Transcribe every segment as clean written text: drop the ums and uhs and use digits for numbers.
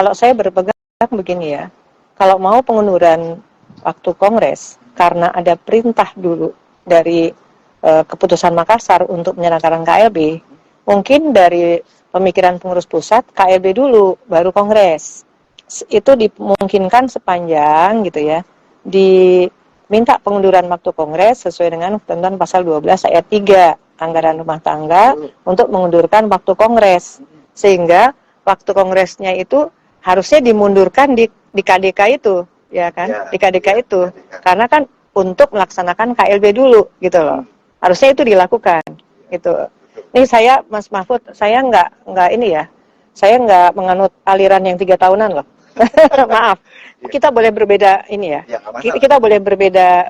kalau saya berpegang begini ya, kalau mau pengunduran waktu Kongres karena ada perintah dulu dari keputusan Makassar untuk menyelenggarakan KLB, mungkin dari pemikiran pengurus pusat KLB dulu baru Kongres. Itu dimungkinkan sepanjang gitu ya, diminta pengunduran waktu Kongres sesuai dengan ketentuan pasal 12 ayat 3 anggaran rumah tangga untuk mengundurkan waktu Kongres, sehingga waktu Kongresnya itu harusnya dimundurkan di KDK itu, ya kan? Ya, di KDK ya, itu, KDK. karena kan untuk melaksanakan KLB dulu, gitu loh. Harusnya itu dilakukan, gitu. Ini saya, Mas Mahfud, saya nggak ini ya, saya nggak menganut aliran yang 3 tahunan loh. Maaf, kita boleh berbeda ini ya. Kita boleh berbeda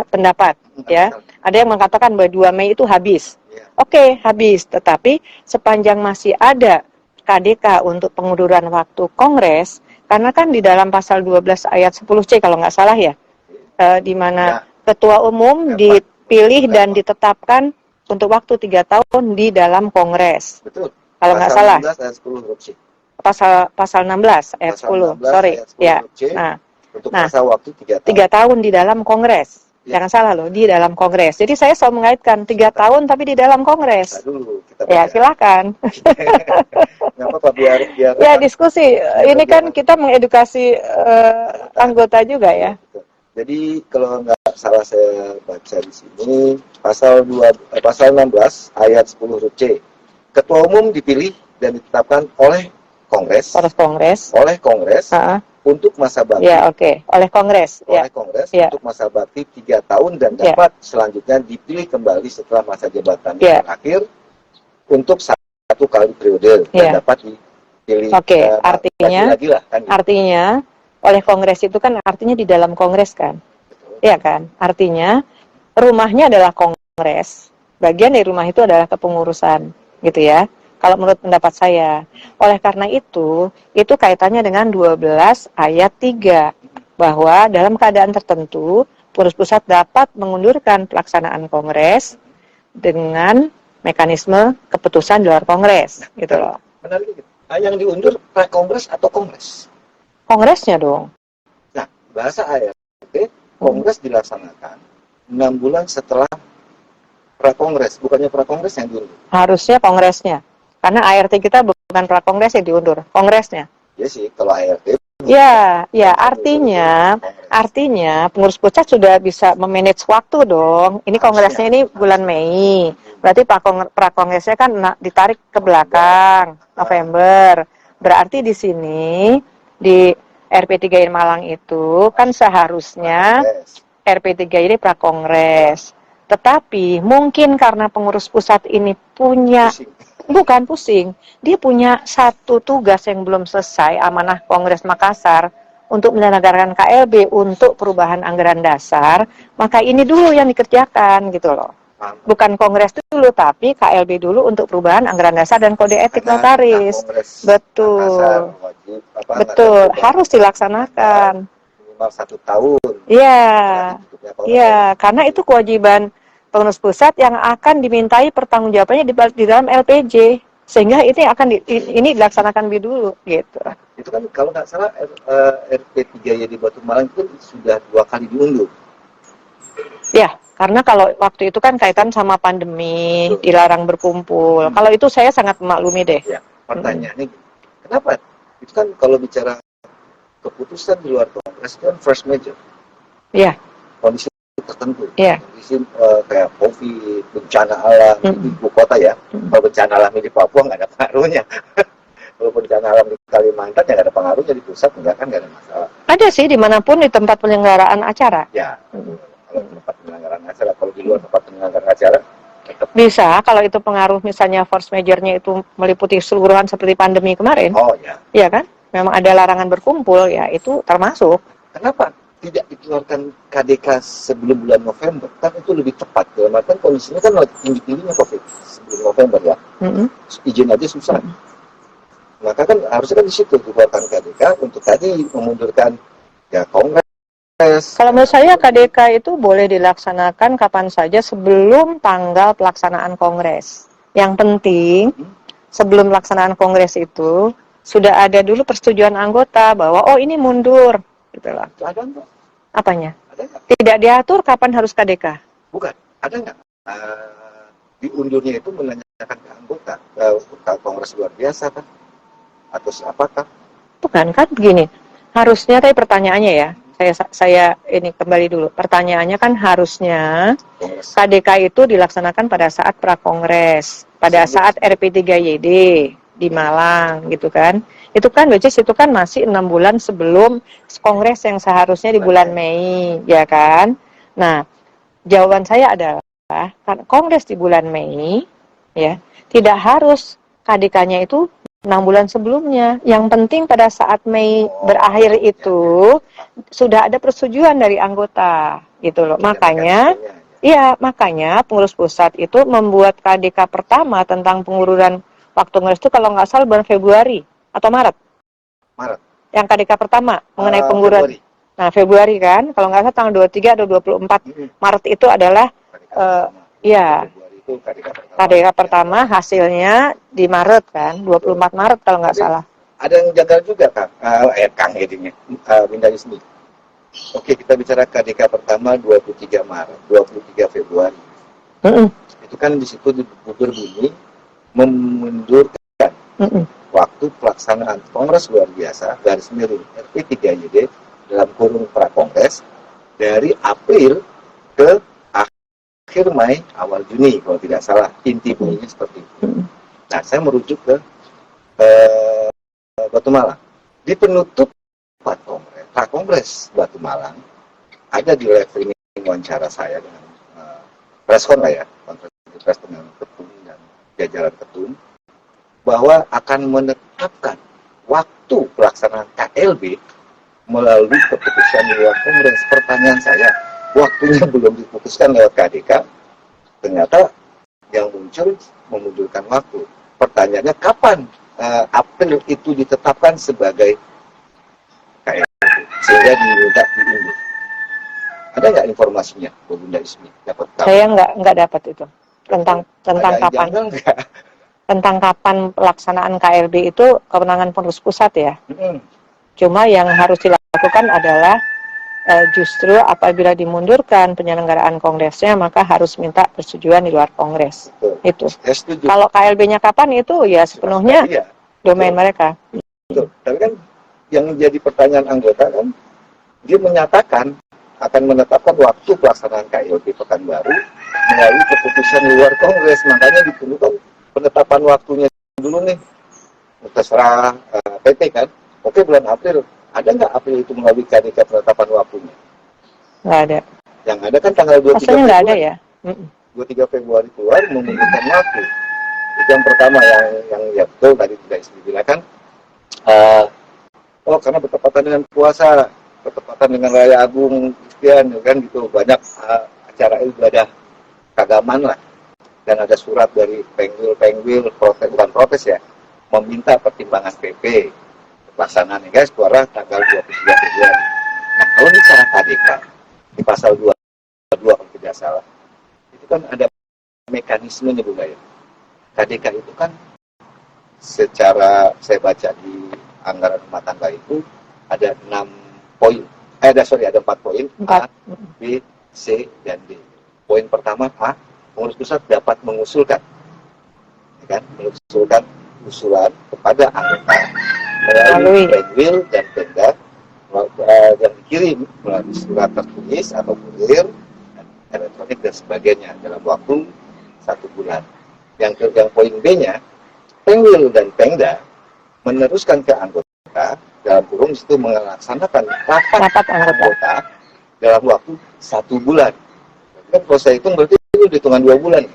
pendapat, ya. Ada yang mengatakan bahwa 2 Mei itu habis. Oke, habis. Tetapi sepanjang masih ada KDK untuk pengunduran waktu Kongres, karena kan di dalam pasal 12 ayat 10C kalau nggak salah ya, di mana ketua umum dipilih dan ditetapkan untuk waktu 3 tahun di dalam Kongres. Betul. Kalau nggak salah. 16 ayat 10 huruf C. Pasal 16 ayat 10. Sorry. Ayat 10 ya. huruf C, untuk masa waktu 3 tahun. 3 tahun di dalam Kongres. Jangan salah loh, di dalam Kongres. Jadi saya selalu mengaitkan 3 tahun tapi di dalam Kongres. Dulu, ya, silakan. Nggak apa-apa, biar ya, diskusi. Ini kan kita mengedukasi anggota juga ya. Jadi kalau nggak salah saya baca di sini pasal 16 ayat 10 huruf C. Ketua umum dipilih dan ditetapkan oleh Kongres. Oleh Kongres. Untuk masa bakti. Ya, oleh Kongres. Oleh Kongres untuk masa bakti 3 tahun dan dapat selanjutnya dipilih kembali setelah masa jabatan berakhir untuk 1 kali periode dan dapat dipilih. Artinya oleh Kongres itu kan artinya di dalam Kongres kan. Iya kan? Artinya rumahnya adalah Kongres. Bagian dari rumah itu adalah kepengurusan, gitu ya. Kalau menurut pendapat saya. Oleh karena itu kaitannya dengan 12 ayat 3. Bahwa dalam keadaan tertentu, pengurus pusat dapat mengundurkan pelaksanaan Kongres dengan mekanisme keputusan di luar Kongres. Gitu loh. Menarik. Yang diundur pre-Kongres atau Kongres? Kongresnya dong. Nah, bahasa ART, Kongres dilaksanakan 6 bulan setelah pra-Kongres. Bukannya pra-Kongres yang diundur. Harusnya Kongresnya. Karena ART kita bukan pra-Kongres yang diundur, Kongresnya. Ya sih, kalau ART. Ya, artinya pengurus pusat sudah bisa memanage waktu dong. Ini Kongresnya ini bulan Mei. Berarti pra-Kongresnya kan ditarik ke belakang, November. Berarti di sini, di RP3 Malang itu kan seharusnya RP3 ini pra-Kongres. Tetapi mungkin karena pengurus pusat ini punya bukan pusing, dia punya satu tugas yang belum selesai, amanah Kongres Makassar untuk menyelenggarakan KLB untuk perubahan anggaran dasar, maka ini dulu yang dikerjakan gitu loh. Bukan Kongres dulu, tapi KLB dulu untuk perubahan anggaran dasar dan kode etik notaris. Betul. Betul, harus dilaksanakan. Minimal 1 tahun. Iya, karena itu kewajiban pengurus pusat yang akan dimintai pertanggungjawabannya di dalam LPJ, sehingga ini dilaksanakan dulu gitu. Itu kan kalau nggak salah RP3 di Batu Malang itu sudah 2 kali diundur. Ya, karena kalau waktu itu kan kaitan sama pandemi, dilarang berkumpul. Kalau itu saya sangat memaklumi deh. Ya, pertanyaannya kenapa? Itu kan kalau bicara keputusan di luar Kongres kan first major. Iya. Kondisi tertentu. Iya. Kondisi kayak COVID, bencana alam di ibu kota ya. Kalau bencana alam di Papua nggak ada pengaruhnya. Kalau bencana alam di Kalimantan ya nggak ada pengaruhnya, di pusat nggak ada masalah. Ada sih dimanapun di tempat penyelenggaraan acara. Ya. Kalau tempat penyelenggaraan acara, kalau di luar tempat penyelenggaraan acara bisa, kalau itu pengaruh misalnya force major-nya itu meliputi keseluruhan seperti pandemi kemarin. Oh ya. Iya kan? Memang ada larangan berkumpul, ya itu termasuk. Kenapa tidak dikeluarkan KDK sebelum bulan November? Kan itu lebih tepat. Dalam artian kondisinya kan lagi tinggi-tingginya COVID sebelum November ya. Izin aja susah. Maka kan harusnya kan di situ dikeluarkan KDK untuk tadi memundurkan ya Kongres. Kalau menurut saya KDK itu boleh dilaksanakan kapan saja sebelum tanggal pelaksanaan Kongres. Yang penting sebelum pelaksanaan Kongres itu sudah ada dulu persetujuan anggota bahwa oh ini mundur, gitu loh. Ada nggak? Apanya? Ada nggak? Tidak diatur kapan harus KDK? Bukan, ada nggak? Diundurnya itu menanyakan ke anggota, kongres luar biasa kan? Atau apakah? Bukan kan begini. Harusnya tadi pertanyaannya ya. Saya ini kembali dulu. Pertanyaannya kan harusnya Kongres. KDK itu dilaksanakan pada saat prakongres, pada saat RP3YD di Malang gitu kan. Itu kan itu kan masih 6 bulan sebelum kongres yang seharusnya di bulan Mei, ya kan? Nah, jawaban saya adalah kan kongres di bulan Mei ya, tidak harus KDK-nya itu 6 bulan sebelumnya. Yang penting pada saat Mei berakhir itu sudah ada persetujuan dari anggota gitu loh. Makanya makanya pengurus pusat itu membuat KDK pertama tentang pengurusan waktu kongres itu kalau nggak salah bulan Februari atau Maret. Maret. Yang KDK pertama mengenai pengurusan. Nah, Februari kan, kalau nggak salah tanggal 23 atau 24 Maret itu adalah KDK pertama hasilnya di Maret kan, 24 Maret kalau nggak salah. Ada yang jagal juga Kang Edinya, Winda Ismi. Oke, kita bicara KDK pertama 23 Maret, 23 Februari. Itu kan di situ berbunyi memundurkan waktu pelaksanaan kongres luar biasa garis miring RP3YD dalam kurung prakongres dari April ke akhir Mei awal Juni kalau tidak salah, inti bunyinya seperti itu. Nah, saya merujuk ke Batu Malang. Di penutup prakongres Batu Malang ada di live streaming wawancara saya dengan preskon lah ya, konferensi pers dengan ketum dan jajaran ketum, bahwa akan menetapkan waktu pelaksanaan KLB melalui keputusan lewat kongres. Pertanyaan saya, waktunya belum diputuskan lewat KDK, ternyata yang muncul memundurkan waktu. Pertanyaannya kapan April itu ditetapkan sebagai KLB sehingga diminta diundur? Ada nggak informasinya, Bu Bunda Ismi? Dapat kapan? Saya nggak dapat itu tentang kapan. Tentang kapan pelaksanaan KLB itu kewenangan pengurus pusat ya. Cuma yang harus dilakukan adalah justru apabila dimundurkan penyelenggaraan kongresnya maka harus minta persetujuan di luar kongres. Itu. Kalau KLB-nya kapan itu ya sepenuhnya domain mereka. Betul. Tapi kan yang jadi pertanyaan anggota kan dia menyatakan akan menetapkan waktu pelaksanaan KLB Pekanbaru melalui keputusan luar kongres. Makanya diperlukan penetapan waktunya dulu nih. Terserah PT kan. Oke, bulan April. Ada nggak April itu melalui KDK penetapan waktunya? Nggak ada. Yang ada kan tanggal 23 Rasanya nggak ada ya? 23 Februari keluar memundurkan waktu. Itu yang pertama yang ya betul tadi tidak dibilang kan. Karena bertepatan dengan puasa, bertepatan dengan Raya Agung Kristian, kan gitu, banyak acara ibadah keagamaan lah. Dan ada surat dari Pengwil, bukan protes ya, meminta pertimbangan PP pelaksanaannya guys, keluar tanggal 23 Februari. Nah, kalau bicara KDK di pasal 22 kalau tidak salah, itu kan ada mekanismenya Bu ya. KDK itu kan secara saya baca di anggaran rumah tangga itu ada 6 poin. Ada 4 poin, A, B, C, dan D. Poin pertama A, pengurus pusat dapat mengusulkan, ya kan, mengusulkan usulan kepada anggota melalui Pengwil dan Pemda yang dikirim melalui surat tertulis atau kurir, elektronik dan sebagainya dalam waktu 1 bulan. Yang poin B-nya, Pengwil dan Pemda meneruskan ke anggota dalam kurung itu melaksanakan rapat anggota dalam waktu 1 bulan. Kan kalau saya hitung berarti itu hitungan 2 bulan.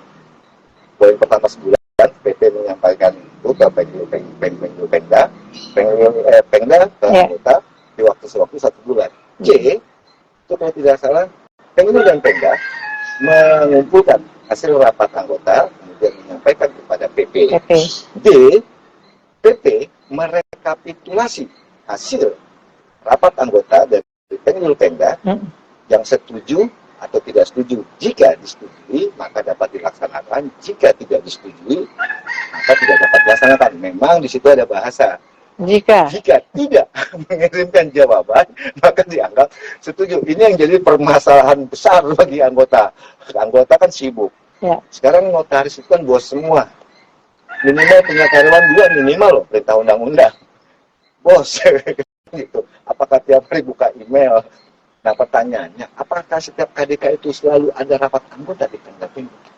Poin pertama sebulan, PP menyampaikan itu ke Pengda ke anggota di waktu sewaktu 1 bulan. C, itu kalau tidak salah, Pengwil dan Pengda mengumpulkan hasil rapat anggota, kemudian menyampaikan kepada PP. D, PP merekapitulasi hasil rapat anggota dari Pengwil Pengda yang setuju atau tidak setuju. Jika disetujui, maka dapat dilaksanakan. Jika tidak disetujui, maka tidak dapat dilaksanakan. Memang di situ ada bahasa Jika tidak mengirimkan jawaban, maka dianggap setuju. Ini yang jadi permasalahan besar bagi anggota. Anggota kan sibuk. Ya. Sekarang notaris itu kan bos semua. Minimal punya karyawan 2 minimal loh, perintah undang-undang. Bos, gitu. Apakah tiap hari buka email? Nah pertanyaannya, apakah setiap KDK itu selalu ada rapat anggota di tingkat tinggi?